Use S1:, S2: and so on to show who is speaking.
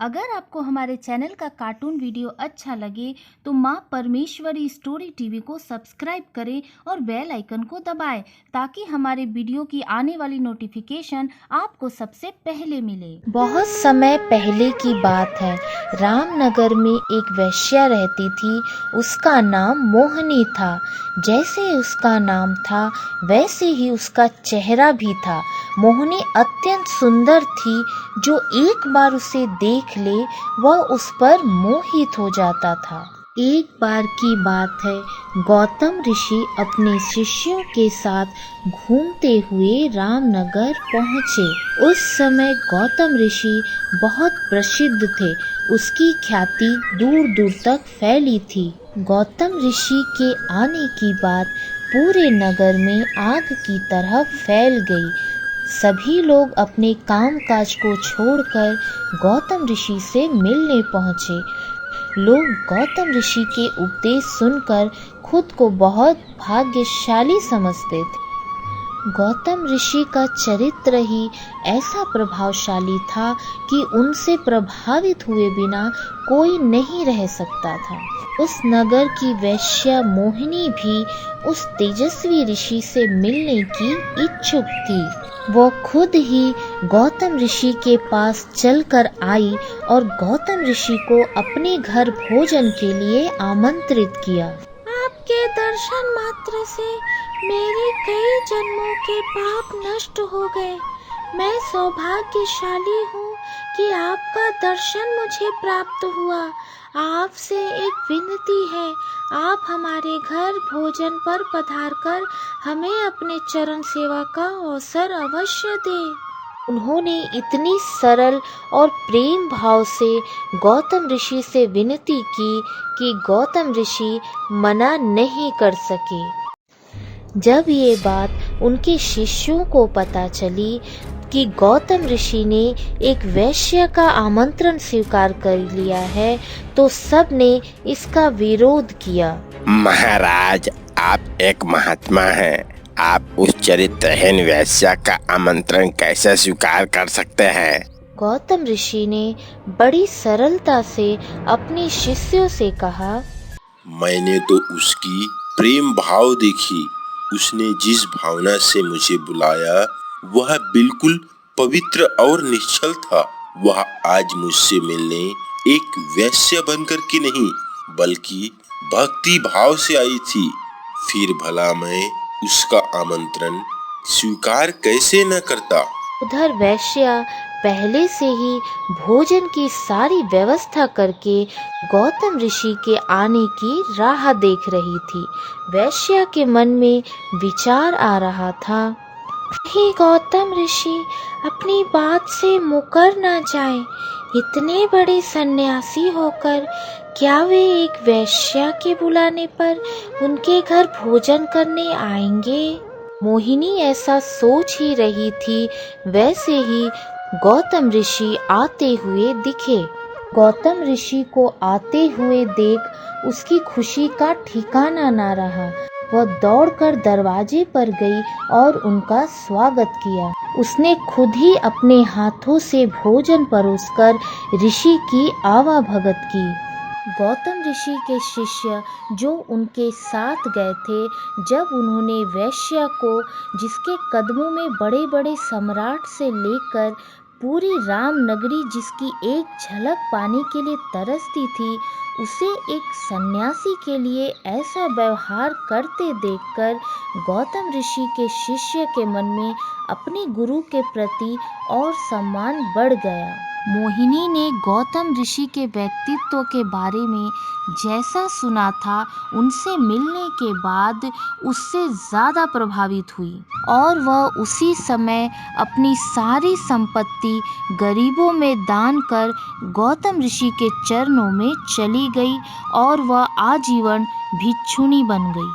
S1: अगर आपको हमारे चैनल का कार्टून वीडियो अच्छा लगे तो माँ परमेश्वरी स्टोरी टीवी को सब्सक्राइब करें और बेल आइकन को दबाएं ताकि हमारे वीडियो की आने वाली नोटिफिकेशन आपको सबसे पहले मिले।
S2: बहुत समय पहले की बात है। रामनगर में एक वेश्या रहती थी। उसका नाम मोहिनी था। जैसे उसका नाम था वैसे ही उसका चेहरा भी था। मोहिनी अत्यंत सुंदर थी। जो एक बार उसे देख ले वह उस पर मोहित हो जाता था। एक बार की बात है, गौतम ऋषि अपने शिष्यों के साथ घूमते हुए रामनगर पहुँचे। उस समय गौतम ऋषि बहुत प्रसिद्ध थे। उसकी ख्याति दूर दूर तक फैली थी। गौतम ऋषि के आने की बात पूरे नगर में आग की तरह फैल गई। सभी लोग अपने कामकाज को छोड़कर गौतम ऋषि से मिलने पहुँचे। लोग गौतम ऋषि के उपदेश सुनकर खुद को बहुत भाग्यशाली समझते थे। गौतम ऋषि का चरित्र ही ऐसा प्रभावशाली था कि उनसे प्रभावित हुए बिना कोई नहीं रह सकता था। उस नगर की वेश्या मोहिनी भी उस तेजस्वी ऋषि से मिलने की इच्छुक थी। वो खुद ही गौतम ऋषि के पास चलकर आई और गौतम ऋषि को अपने घर भोजन के लिए आमंत्रित किया।
S3: आपके दर्शन मात्र से मेरे कई जन्मों के पाप नष्ट हो गए। मैं सौभाग्यशाली हूँ कि आपका दर्शन मुझे प्राप्त हुआ। आपसे एक विनती है, आप हमारे घर भोजन पर पधारकर हमें अपने चरण सेवा का अवसर अवश्य दें।
S2: उन्होंने इतनी सरल और प्रेम भाव से गौतम ऋषि से विनती की कि गौतम ऋषि मना नहीं कर सके। जब ये बात उनके शिष्यों को पता चली कि गौतम ऋषि ने एक वेश्या का आमंत्रण स्वीकार कर लिया है, तो सब ने इसका विरोध किया।
S4: महाराज, आप एक महात्मा हैं। आप उस चरित्रहीन वेश्या का आमंत्रण कैसे स्वीकार कर सकते हैं?
S2: गौतम ऋषि ने बड़ी सरलता से अपने शिष्यों से कहा,
S4: मैंने तो उसकी प्रेम भाव देखी। उसने जिस भावना से मुझे बुलाया वह बिल्कुल पवित्र और निश्चल था। वह आज मुझसे मिलने एक वेश्या बनकर के नहीं बल्कि भक्ति भाव से आई थी। फिर भला मैं उसका आमंत्रण स्वीकार कैसे न करता।
S2: उधर वेश्या पहले से ही भोजन की सारी व्यवस्था करके गौतम ऋषि के आने की राह देख रही थी। वेश्या के मन में विचार आ रहा था,
S3: कहीं गौतम ऋषि अपनी बात से मुकर न जाए। इतने बड़े सन्यासी होकर क्या वे एक वेश्या के बुलाने पर उनके घर भोजन करने आएंगे?
S2: मोहिनी ऐसा सोच ही रही थी। वैसे ही गौतम ऋषि आते हुए दिखे। गौतम ऋषि को आते हुए देख उसकी खुशी का ठिकाना ना रहा। वह दौड़कर दरवाजे पर गई और उनका स्वागत किया। उसने खुद ही अपने हाथों से भोजन परोसकर ऋषि की आवाभगत की। गौतम ऋषि के शिष्य जो उनके साथ गए थे, जब उन्होंने वेश्या को, जिसके कदमों में बड़े बड़े सम्राट से लेकर पूरी रामनगरी जिसकी एक झलक पाने के लिए तरसती थी, उसे एक सन्यासी के लिए ऐसा व्यवहार करते देखकर गौतम ऋषि के शिष्य के मन में अपने गुरु के प्रति और सम्मान बढ़ गया।
S1: मोहिनी ने गौतम ऋषि के व्यक्तित्व के बारे में जैसा सुना था, उनसे मिलने के बाद उससे ज़्यादा प्रभावित हुई और वह उसी समय अपनी सारी संपत्ति गरीबों में दान कर गौतम ऋषि के चरणों में चली गई और वह आजीवन भिक्षुणी बन गई।